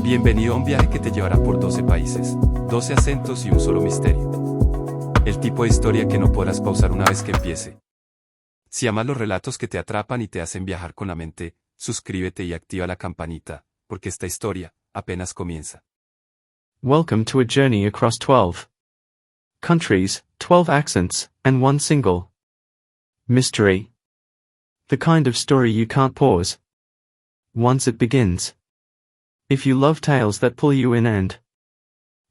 Bienvenido a un viaje que te llevará por 12 países, 12 acentos y un solo misterio. El tipo de historia que no podrás pausar una vez que empiece. Si amas los relatos que te atrapan y te hacen viajar con la mente, suscríbete y activa la campanita, porque esta historia apenas comienza. Welcome to a journey across 12 countries, 12 accents, and one single mystery. The kind of story you can't pause once it begins. If you love tales that pull you in and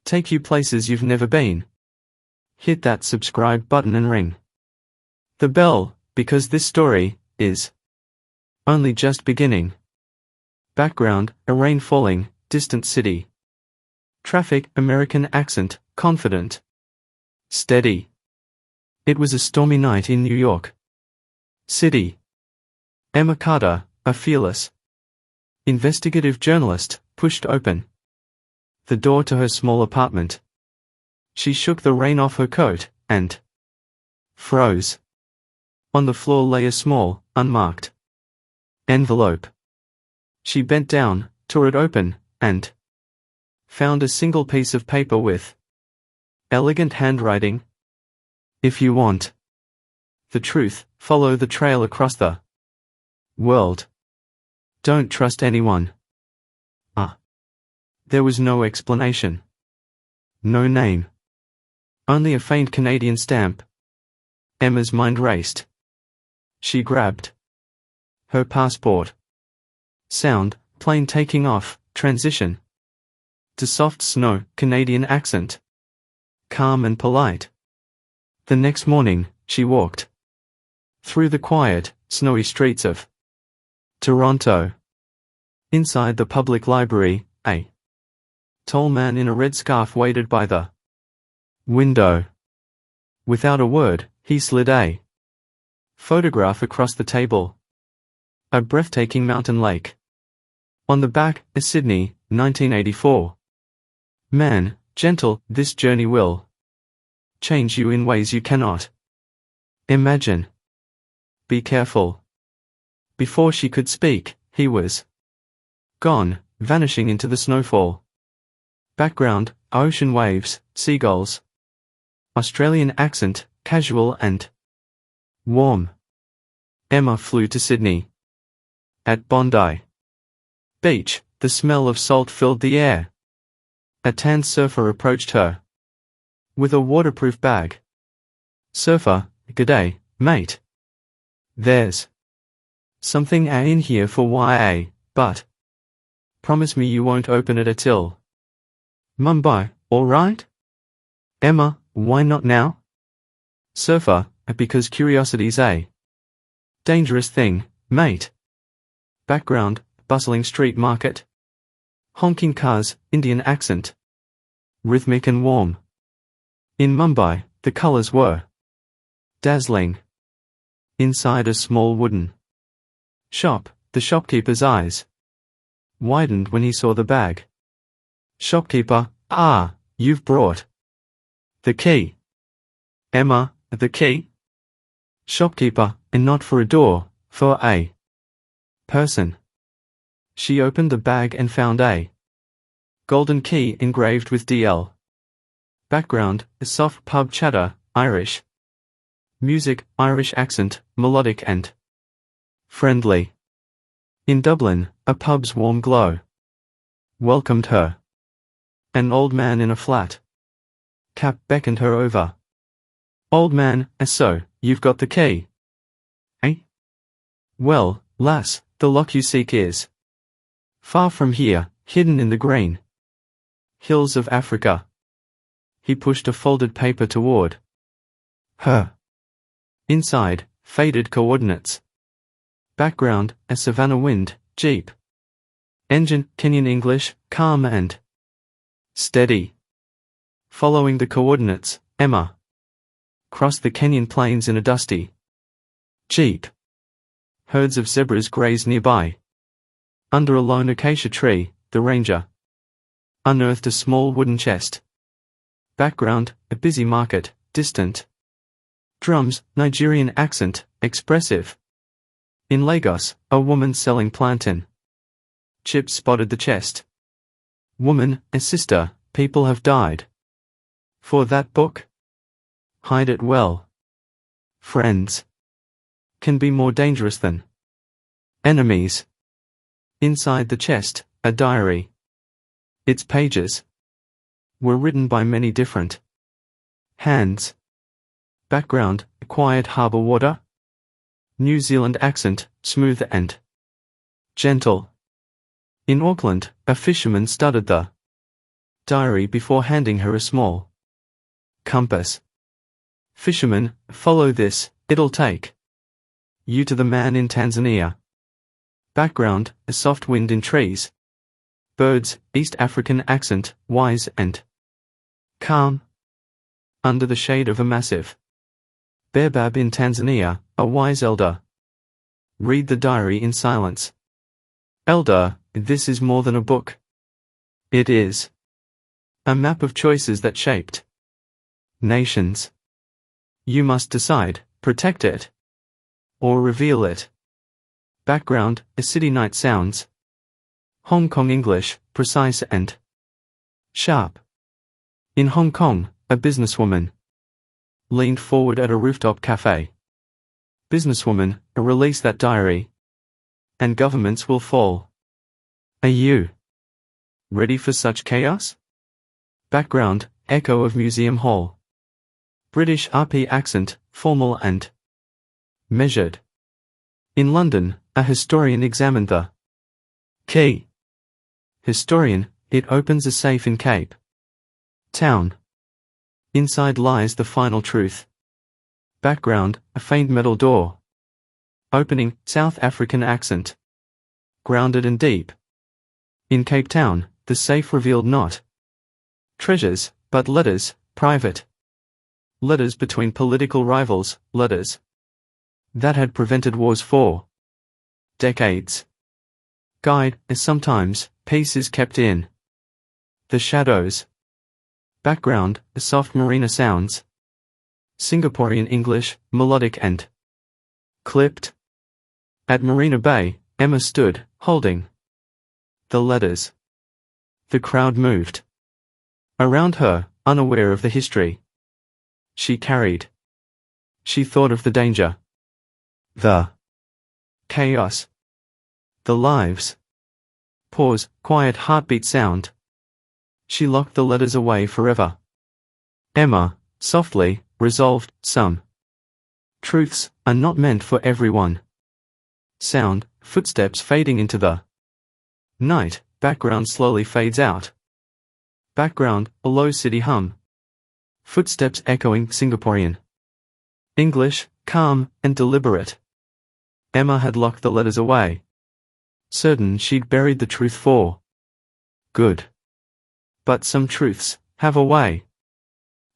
take you places you've never been, hit that subscribe button and ring the bell, because this story is only just beginning. Background: a rain falling, distant city. Traffic: American accent, confident, steady. It was a stormy night in New York City. Emma Carter, a fearless investigative journalist, pushed open the door to her small apartment. She shook the rain off her coat, and froze. On the floor lay a small, unmarked envelope. She bent down, tore it open, and found a single piece of paper with elegant handwriting. If you want the truth, follow the trail across the world. Don't trust anyone. There was no explanation. No name. Only a faint Canadian stamp. Emma's mind raced. She grabbed her passport. Sound: plane taking off, transition to soft snow, Canadian accent. Calm and polite. The next morning, she walked through the quiet, snowy streets of Toronto. Inside the public library, a tall man in a red scarf waited by the window. Without a word, he slid a photograph across the table. A breathtaking mountain lake. On the back, a Sydney, 1984. Man, gentle, this journey will change you in ways you cannot imagine. Be careful. Before she could speak, he was gone, vanishing into the snowfall. Background: ocean waves, seagulls. Australian accent, casual and warm. Emma flew to Sydney. At Bondi Beach, the smell of salt filled the air. A tan surfer approached her with a waterproof bag. Surfer: g'day, mate. There's something in here for YA, but promise me you won't open it until Mumbai, alright? Emma: why not now? Surfer: because curiosity's a dangerous thing, mate. Background: bustling street market. Honking cars, Indian accent. Rhythmic and warm. In Mumbai, the colors were dazzling. Inside a small wooden shop, the shopkeeper's eyes widened when he saw the bag. Shopkeeper: you've brought the key. Emma: the key? Shopkeeper: and not for a door, for a person. She opened the bag and found a golden key engraved with DL. Background: a soft pub chatter, Irish music, Irish accent, melodic and friendly. In Dublin, a pub's warm glow welcomed her. An old man in a flat cap beckoned her over. Old man: so, you've got the key? Eh? Well, lass, the lock you seek is far from here, hidden in the green hills of Africa. He pushed a folded paper toward her. Inside, faded coordinates. Background: a Savannah wind, Jeep engine, Kenyan English, calm and steady. Following the coordinates, Emma crossed the Kenyan plains in a dusty Jeep. Herds of zebras grazed nearby. Under a lone acacia tree, the ranger unearthed a small wooden chest. Background: a busy market, distant drums, Nigerian accent, expressive. In Lagos, a woman selling plantain chips spotted the chest. Woman, a sister, people have died. For that book? Hide it well. Friends can be more dangerous than enemies. Inside the chest, a diary. Its pages were written by many different hands. Background, quiet harbour water. New Zealand accent, smooth and gentle. In Auckland, a fisherman studied the diary before handing her a small compass. Fisherman, follow this, it'll take you to the man in Tanzania. Background, a soft wind in trees. Birds, East African accent, wise and calm. Under the shade of a massive baobab in Tanzania, a wise elder. Read the diary in silence. Elder, this is more than a book. It is a map of choices that shaped nations. You must decide, protect it, or reveal it. Background, a city night sounds. Hong Kong English, precise and sharp. In Hong Kong, a businesswoman leaned forward at a rooftop cafe. Businesswoman, release that diary, and governments will fall. Are you ready for such chaos? Background, echo of museum hall. British RP accent, formal and measured. In London, a historian examined the key. Historian, it opens a safe in Cape Town. Inside lies the final truth. Background, a faint metal door. Opening, South African accent. Grounded and deep. In Cape Town, the safe revealed not treasures, but letters, private. Letters between political rivals, letters that had prevented wars for decades. Guide, is sometimes, peace is kept in the shadows. Background, soft marina sounds. Singaporean English, melodic and clipped. At Marina Bay, Emma stood, holding the letters. The crowd moved around her, unaware of the history she carried. She thought of the danger, the chaos, the lives. Pause, quiet heartbeat sound. She locked the letters away forever. Emma, softly, resolved, some truths are not meant for everyone. Sound, footsteps fading into the night, background slowly fades out. Background, a low city hum. Footsteps echoing, Singaporean English, calm and deliberate. Emma had locked the letters away, certain she'd buried the truth for good. But some truths have a way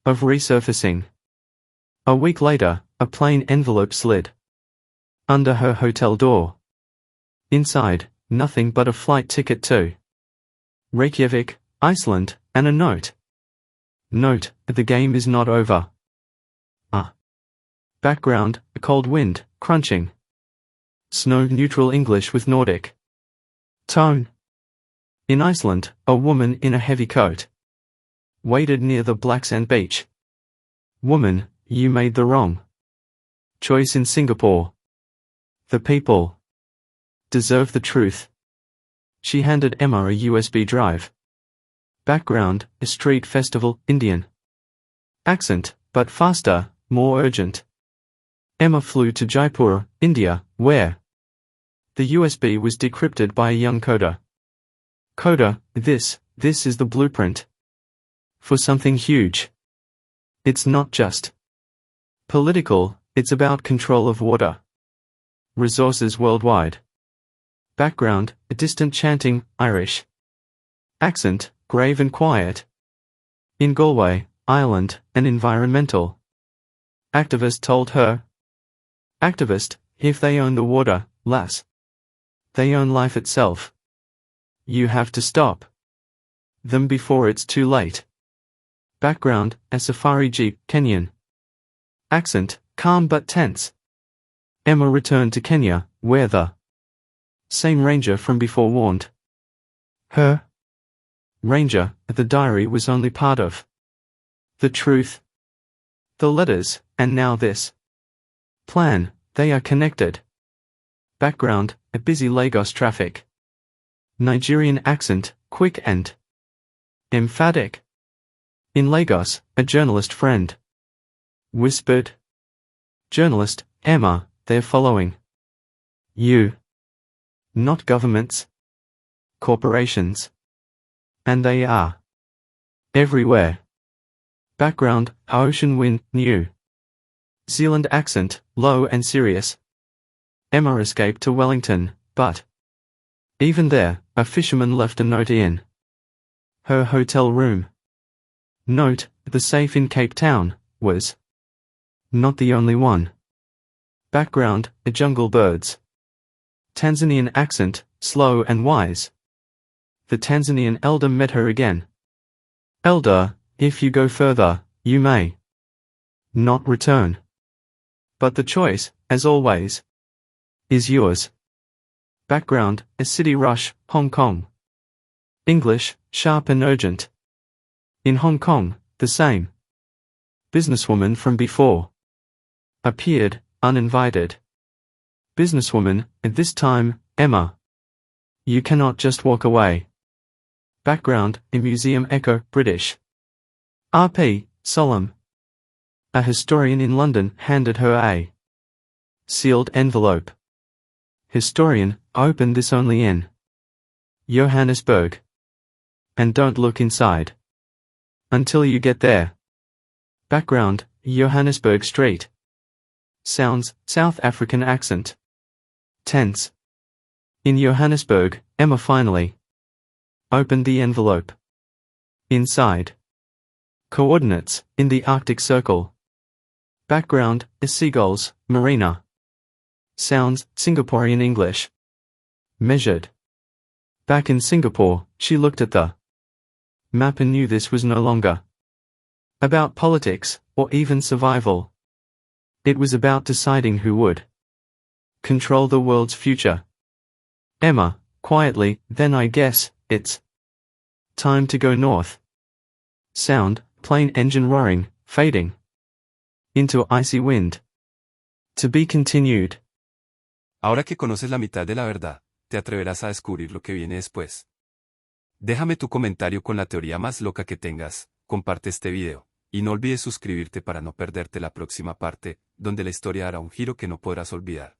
of resurfacing. A week later, a plain envelope slid under her hotel door. Inside, nothing but a flight ticket to Reykjavik, Iceland, and a note. Note, the game is not over. Background, a cold wind, crunching. Snow-neutral English with Nordic tone. In Iceland, a woman in a heavy coat waited near the black sand beach. Woman, you made the wrong choice in Singapore. The people deserve the truth. She handed Emma a USB drive. Background, a street festival, Indian accent, but faster, more urgent. Emma flew to Jaipur, India, where the USB was decrypted by a young coder. Coder, this is the blueprint for something huge. It's not just political, it's about control of water resources worldwide. Background, a distant chanting, Irish accent, grave and quiet. In Galway, Ireland, an environmental activist told her, activist, if they own the water, lass, they own life itself. You have to stop them before it's too late. Background, a safari jeep, Kenyan accent, calm but tense. Emma returned to Kenya, where the same ranger from before warned her. Ranger, the diary was only part of the truth. The letters, and now this plan, they are connected. Background, a busy Lagos traffic. Nigerian accent, quick and emphatic. In Lagos, a journalist friend whispered. Journalist, Emma, they're following you. Not governments. Corporations. And they are everywhere. Background, ocean wind, New Zealand accent, low and serious. Emma escaped to Wellington, but even there, a fisherman left a note in her hotel room. Note, the safe in Cape Town was not the only one. Background, jungle birds. Tanzanian accent, slow and wise. The Tanzanian elder met her again. Elder, if you go further, you may not return. But the choice, as always, is yours. Background, a city rush, Hong Kong. English, sharp and urgent. In Hong Kong, the same businesswoman from before appeared, uninvited. Businesswoman, at this time, Emma. You cannot just walk away. Background, a museum echo, British. RP, solemn. A historian in London handed her a sealed envelope. Historian, open this only in Johannesburg. And don't look inside until you get there. Background, Johannesburg Street. Sounds, South African accent. Tense. In Johannesburg, Emma finally opened the envelope. Inside. Coordinates, in the Arctic Circle. Background, seagulls, marina. Sounds, Singaporean English. Measured. Back in Singapore, she looked at the map and knew this was no longer about politics, or even survival. It was about deciding who would control the world's future. Emma, quietly, then I guess, it's time to go north. Sound, plane engine roaring, fading into icy wind. To be continued. Ahora que conoces la mitad de la verdad, te atreverás a descubrir lo que viene después. Déjame tu comentario con la teoría más loca que tengas, comparte este video, y no olvides suscribirte para no perderte la próxima parte, donde la historia hará un giro que no podrás olvidar.